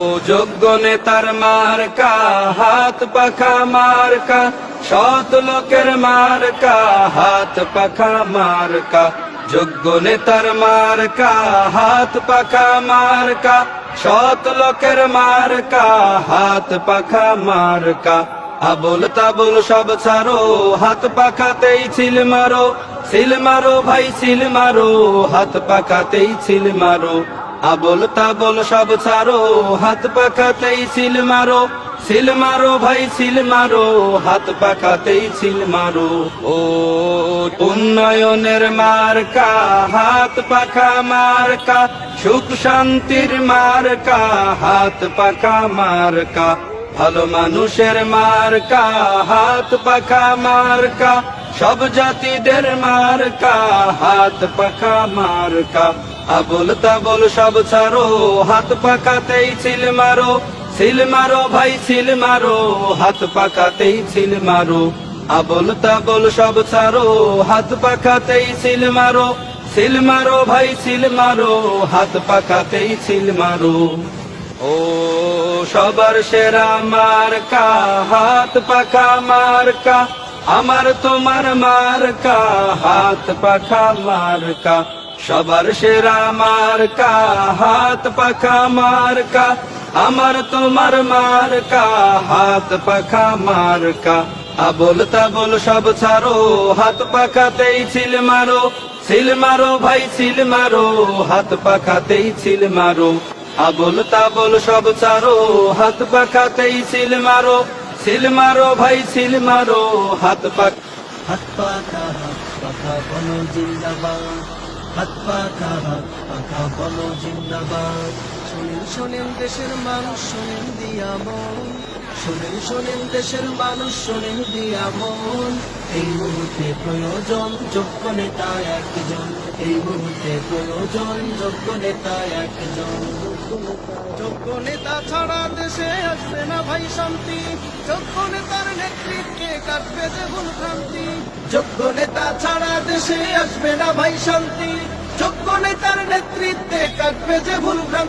ও যোগ্য নেতার মার্কা, হাত পাখা মার্কা, সৎ লোকের মার্কা, হাত পাখা মার্কা। যোগ্য নেতার মার্কা, হাত পাখা মার্কা, সৎ লোকের মার্কা, হাত পাখা মার্কা। আবুল তাবুল সব ছাড়ো, হাত পাখাতেই ছিল মারো, সিল মারো ভাই সিল মারো, হাত পাখাতেই ছিল মারো। আবুল তাবুল সব ছাড়ো, হাত পাখাতেই সিল মারো, সিল মারো ভাই সিল মারো, হাত পাখাতেই সিল মারো। ও উন্নয়নের মার্কা, হাত পাখা মার্কা, সুখ শান্তির মার্কা, হাত পাখা মার্কা। ভালো মানুষের মার্কা, হাত পাখা মার্কা, সব জাতিদের মার্কা, হাত পাখা মার্কা। আবুল তাবুল সব ছাড়ো, হাত পাখাতেই ছিল মারো, সিল মারো ভাই সিল মারো, হাত পাখাতেই ছিল মারো। আবুল তাবুল সব ছাড়ো, হাত পাখাতেই ছিল মারো, সিল মারো ভাই সিল মারো, হাত পাখাতেই ছিল মারো। ও সবার সেরা মার্কা, হাত পাখা মার্কা, আমার তোমার মার্কা, হাত পাখা মার্কা। সবার সেরা মার্কা, হাত পাখা মার্কা, আমার তোমার মার্কা, হাত পাখা মার্কা। আবুল তাবুল সব ছাড়ো, হাত পাখাতেই ছিল মারো, সিল মারো ভাই সিল মারো, হাত পাখাতেই ছিল মারো। আবুল তাবুল সব ছাড়ো, হাত পাখাতেই সিল মারো, সিল মারো ভাই সিল মারো, হাত পাখা। হাত পাখা বলো জিন্দাবাদ, হাত পাখা বলো জিন্দাবাদ। শোনেন শোনেন দেশের মানুষ শোনেন দিয়া মন, শোনেন শোনেন দেশের মানুষ শোনেন দিয়া মন। এই মুহূর্তে প্রয়োজন যোগ্য নেতা একজন, এই মুহূর্তে প্রয়োজন যোগ্য নেতা একজন। যোগ্য নেতা ছাড়া দেশে আসবে না ভাই শান্তি, যোগ্য নেতার নেতৃত্বে কাটবে যে ভুল ভ্রান্তি। যোগ্য নেতা ছাড়া দেশে আসবে না ভাই শান্তি, যোগ্য নেতার নেতৃত্বে কাটবে যে ভুল ভ্রান্তি।